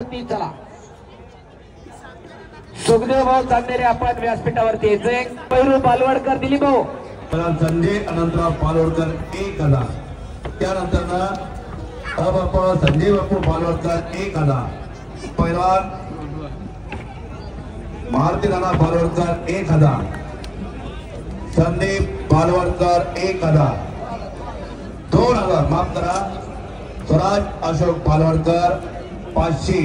चला सुखदेव भाऊ चांदेरे आपण व्यासपीठावरती यायचंय। पैरू बालवडकर दिलीप भाऊ संजय अनंतराव पालवडकर 1000। त्यानंतर संजय बापू पालवडकर 1000। पैलवान मारुती नाना पालवडकर 1000। संदीप पालवडकर 1000। 2000 माफ करा। स्वराज अशोक पालवडकर 500।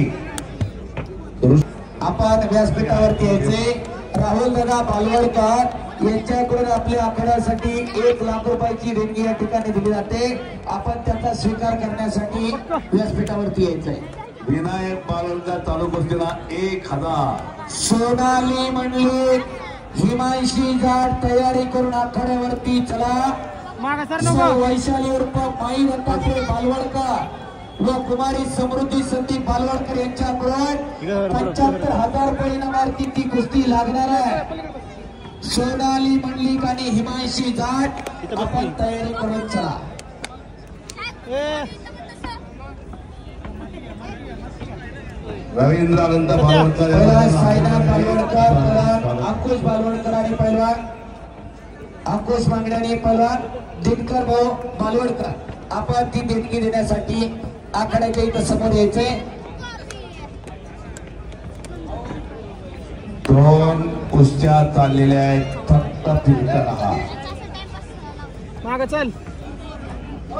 आपण व्यासपीठावरती यायचे। राहुल दादा बालवडकर यांच्याकडून आपल्या आखाड्यासाठी 1 लाख रुपयाची देणगी या ठिकाणी दिली जाते। आपण त्याचा स्वीकार करण्यासाठी व्यासपीठावरती यायचंय। विनायक पालवडकर चालू कुस्तीला 1000। सोनाली मंडलिक हिमांशी जाट तयारी करून आखाड्यावरती चला। वैशाली उर्फ माई दत्तात्रय बालवडकर व कुमारी समृद्धी संदीप बालवडकर यांच्याकडून 75,000 रुपये इनामार्थी ती कुस्ती लागणार आहे। सोनाली मंडलिक आणि हिमांशी जाट आपण तयारी करून चला। रवींद्र अनंत बालवडकर साईनाथ बालवडकर अंकुश बालवडकर आणि पैलवान अंकुश मांगडे आणि पैलवान दिनकर भाऊ बालवडकर आपण ती देणगी देण्यासाठी आखाड्याच्या इथं समोर यायचे। 2 कुस्त्या चाललेल्या आहेत। फक्त फिरता राहा। मागे चल।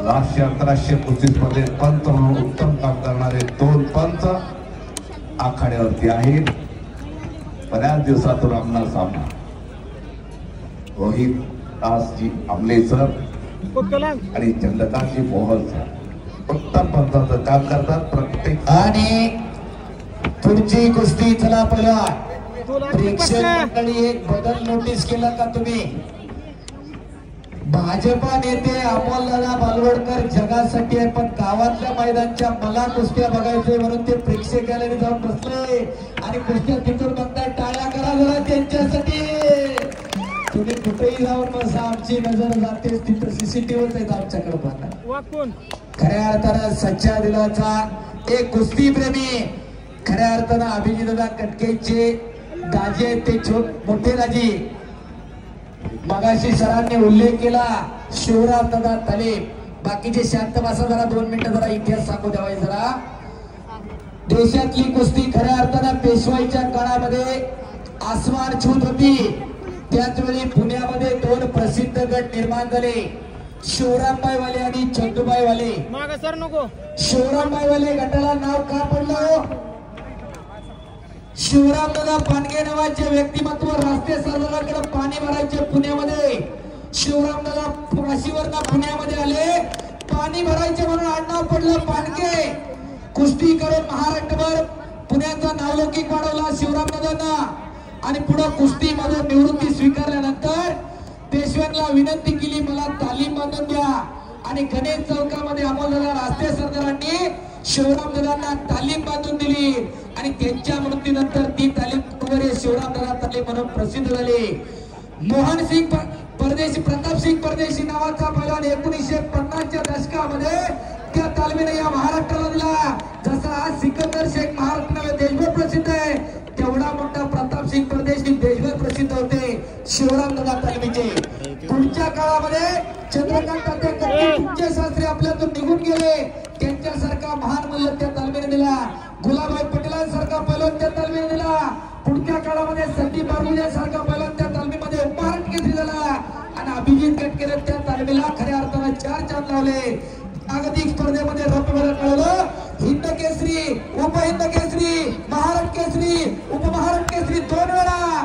राष्ट्रीय आंतरराष्ट्रीय कुस्ती स्पर्धेत पंच म्हणून उत्तम काम करणारे 2 पंच आखाड्यावरती आहेत। बऱ्याच दिवसातून आमना सामना रोहित दासजी आमलेसर आणि चंद्रकांतजी मोहल सर उत्तम पंचाचं काम करतात। प्रत्येक आणि पुढची कुस्ती चला पहिला प्रेक्षक मंडळी एक बदल नोटीस केला का तुम्ही? भाजपा नेते अमोलदादा बालवडकर जगासाठी आहे पण गावातल्या मैदानच्या मला कुस्त्या बघायचे म्हणून ते प्रेक्षक गॅलरी जाऊन बसले आणि कुस्त्या तिथून बघताय। टाळ्या करा जरा त्यांच्यासाठी। तुम्ही कुठेही जाऊन बसा आमची नजर जातेच तिथं सीसीटीव्हीच आहेत आमच्याकडे पाहता। खऱ्या अर्थानं सच्चा दिलाचा एक कुस्ती प्रेमी खऱ्या अर्थानं अभिजितदादा कटकेचे दाजी आहेत ते मोठे दाजी। मगाशी सरांनी उल्लेख केला शिवराम दादा तालीम। बाकीचे शांत बसा जरा 2 मिनिटं जरा इतिहास सांगू द्यावा जरा। देशातली कुस्ती खऱ्या अर्थानं पेशवाईच्या काळामध्ये आसमान छूत होती। त्याचवेळी पुण्यामध्ये 2 प्रसिद्ध गट निर्माण झाले शिवरामबाई वाले आणि चंदूबाई वाले। शिवरामबाई वाले गटाला नाव का पडलं? शिवरामदादा पानगे नावाचे व्यक्तिमत्व राष्ट्रीय सरदारांकडे पाणी भरायचे पुण्यामध्ये। शिवरामदादा वाशीवरनं पुण्यामध्ये आले पाणी भरायचे म्हणून आडनाव पडलं पानगे। कुस्ती करून महाराष्ट्रभर पुण्याचा नावलौकिक वाढवला शिवरामदादांना आणि पुढे कुस्ती मधून निवृत्ती स्वीकारल्यानंतर पेशव्यांना विनंती केली मला तालीम बांधून द्या आणि गणेश चौकामध्ये अमोलदादा राष्ट्रीय सरदारांनी शिवरामदादांना तालीम बांधून दिली आणि त्यांच्या मृत्यूनंतर ती तालीम शिवरामदादा तालीम म्हणून प्रसिद्ध झाली। मोहन सिंग परदेशी प्रताप सिंग परदेशी नावाचा पैलवान 1950च्या दशकामध्ये त्या तालमीने या महाराष्ट्राला दिला। जसा आज सिकंदर शेख महाराष्ट्राला देशभर प्रसिद्ध आहे तेवढा मोठा प्रताप सिंग परदेशी देशभर प्रसिद्ध होते शिवरामदादा तालमीचे। पुढच्या काळामध्ये चंद्रकांत तुमचे शास्त्री आपल्यातून निघून गेले त्यांच्यासारखा महान मूल्य त्या तालमीने दिला। गुलाबभाई पटेलांसारखा पैलवान त्या तालमीने दिला। पुढच्या काळामध्ये संदीप बारगुजे सारखा पैलवान त्या तालमीमध्ये उपमहाराष्ट्र केसरी झाला आणि अभिजित कटकेने त्या तालमीला खऱ्या अर्थाने 4 चांद लावले। जागतिक स्पर्धेमध्ये रौप्य पदक मिळवलं। हिंद केसरी उपहिंद केसरी महाराष्ट्र केसरी उपमहाराष्ट्र केसरी 2 वेळा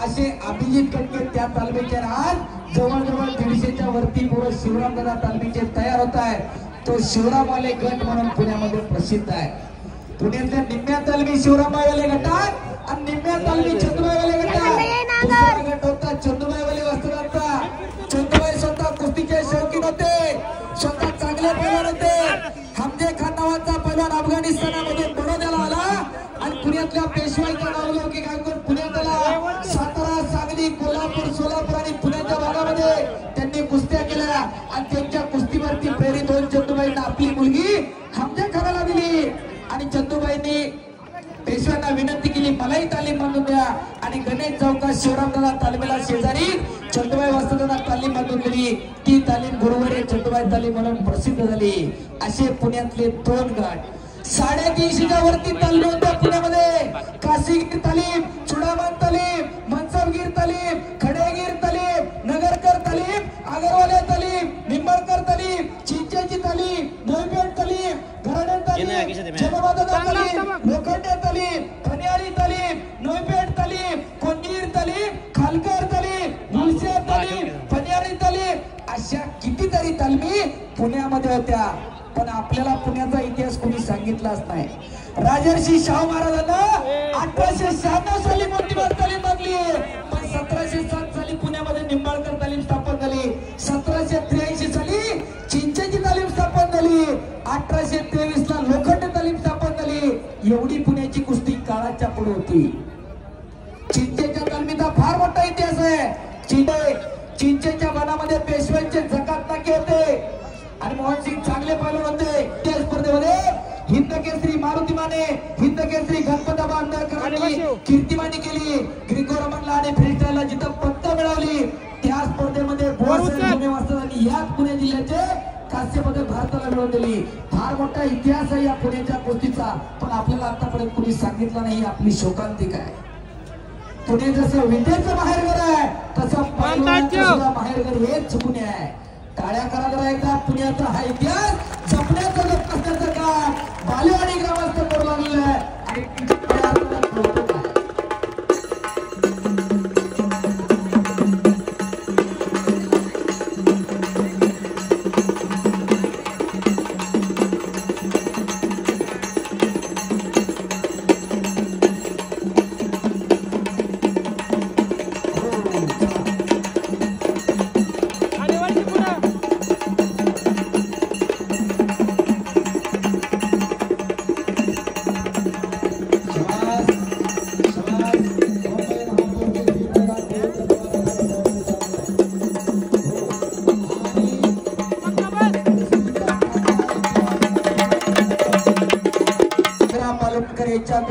असे अभिजित कटके त्या तालमीचे आज जवळजवळ 150च्या वरती पुढे शिवरामदादा तालमीचे तयार होत आहे। तो शिवरामवाले गट म्हणून पुण्यामध्ये प्रसिद्ध आहे। पुण्यातल्या निम्म्या तालमी शिवरामवाले गटात आणि निम्म्या तालमी चंदूबाईवाले गटात। गट होता चंदूबाईवाले वस्त्रांचा। चंदूबाई स्वतः कुस्तीचे शौकीन होते स्वतः चांगले पैलवान होते। हमजे खान नावाचा पैलवान अफगाणिस्तानामध्ये बडोद्याला आला आणि पुण्यातल्या पेशवाईचा नावलौकिक ऐकून पुण्यात आला। सातारा सांगली कोल्हापूर सोलापूर आणि पुण्याच्या भागामध्ये त्यांनी कुस्त्या केल्या आणि त्यांच्या कुस्तीवरती प्रेरित होऊन चंदूबाईंना आपली मुलगी हमजे खानाला दिली आणि चंदूबाईंनी पेशव्यांना विनंती केली मलाही तालीम बांधून द्या आणि गणेश चौकात शिवरामदादा तालमीला शेजारी चंदुबाई वस्तादांना तालीम बांधून दिली. ती तालीम गुरुवारी चंदुबाई तालीम म्हणून प्रसिद्ध झाली. असे पुण्यातले 2 गट 350च्या वरती तालीम होत्या पुण्यामध्ये. काशीगीर तालीम, चुडामान तालीम, मनसबगीर तालीम, खडेगीर तालीम, नगरकर तालीम, आगरवाले तालीम, निंबाळकर तालीम, चिंचेची तालीम, नळपेठ तालीम, घराडे तालीम, जलवादना तालीम, लोखंडे तालीम, खनियारी तालीम, नळपेठ तालीम, कोंडीर तालीम, खालकर तालीम, मुळशे तालीम, फनियारी तालीम, अशा कितीतरी तालमी पुण्यामध्ये होत्या. पण आपल्याला पुण्याचा इतिहास कोणी सांगितलाच नाही. राजर्षी शाहू महाराजांना 1896 साली मोठीबाग तालीम बांधली. पण 1707 साली पुण्यामध्ये निंबाळकर तालीम स्थापन झाली. 1783 साली चिंचेची तालीम स्थापन झाली. 1823 ला लोखंड तालीम स्थापन झाली. एवढी पुण्याची कुस्ती काळाच्या पुढे होती. चिंचेच्या तालमीचा फार मोठा इतिहास आहे. चिंचेच्या वनामध्ये पेशव्यांचे जकात नाके होते आणि मोहनसिंग चांगले पैलवान होते. त्या स्पर्धेमध्ये हिंद केसरी मारुती माने, हिंद केसरी गणपताबा अंधारकरांनी कीर्तिमानी केली. ग्रिको रोमनला आणि फ्रीस्टाईलला जिथं पदक मिळवली त्या स्पर्धेमध्ये बोरसाहेब याच पुणे जिल्ह्याचे कांस्य पदक भारताला मिळवून दिली. फार मोठा इतिहास आहे या पुण्याच्या कुस्तीचा. पण आपल्याला आतापर्यंत कोणी सांगितलं नाही. आपली शोकांतिक आहे. पुणे जसं विद्येचं माहेरघर आहे तसं पैलवानाचं माहेरघर हेच पुणे आहे. टाळ्या करा जरा एकदा. पुण्याचा हा इतिहास जपण्याचं जपण्याचं काम बालेवाडी ग्रामस्थ करू लागलेलं आहे.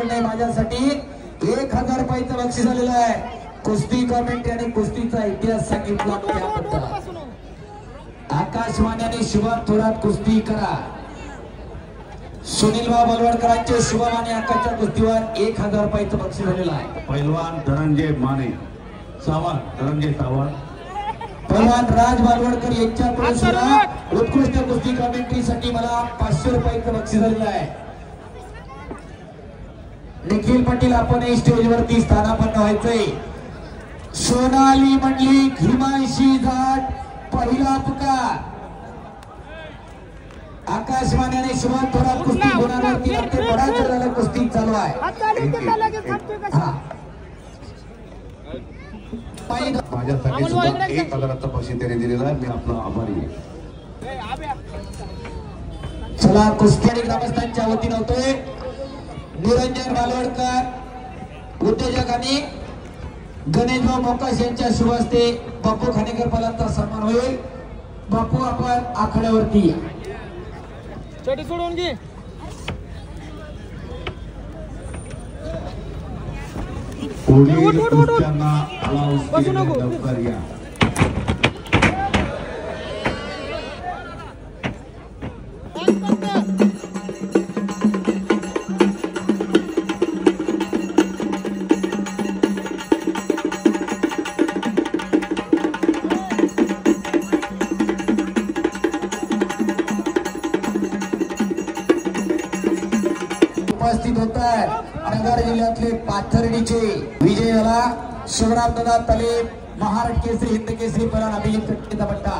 आणि माझ्यासाठी 1000 रुपयाचं बक्षीस आलेलं आहे. कुस्ती कॉमेंट्री आणि कुस्तीचा इतिहास सांगितला त्याबद्दल. आकाशवाण्याने शुभम थोरात कुस्ती करा. सुनीलभाऊ बलवडकरांचे शुभम आणि आकाशच्या कुस्तीवर 1000 रुपयाचं बक्षीस आलेलं आहे. पैलवान धनंजय माने सावंत, धनंजय सावंत, पैलवान राज बालवडकर यांच्याकडून सुद्धा उत्कृष्ट कुस्ती कॉमेंट्रीसाठी मला 500 रुपयाचं बक्षीस आलेलं आहे. निखिल पाटील आपण स्टेजवरती स्थानापन्न व्हायचंय. सोनाली मंडली हिमांशी जाट पहिला पुकार. आकाशवाण्याने शुभम थोरात कुस्ती गुणावरती बराच वेळ झाला कुस्ती चालू आहे. माझ्यासाठी सुद्धा 1000चं बक्षीस त्याने दिलेलं आहे. मी आपला आभारी आहे. चला कुस्ती आणि ग्रामस्थांच्या वतीने होतोय. निरंजन बालवडकर उद्योजक आणि गणेशभाऊ मोकाश यांच्या शुभ हस्ते बापू खानेकर पालांचा सन्मान होईल. बापू आपण आखाड्यावरती सोडून घे. पुढील कुस्त्यांना अलाउन्स लवकर या. उपस्थित होत आहे नगर जिल्ह्यातले पाथर्डीचे विजयाला शिवरामदादा तालीम, महाराष्ट्र केसरी, हिंद केसरी, पैलवान अभिजित कट्टेचा पट्टा.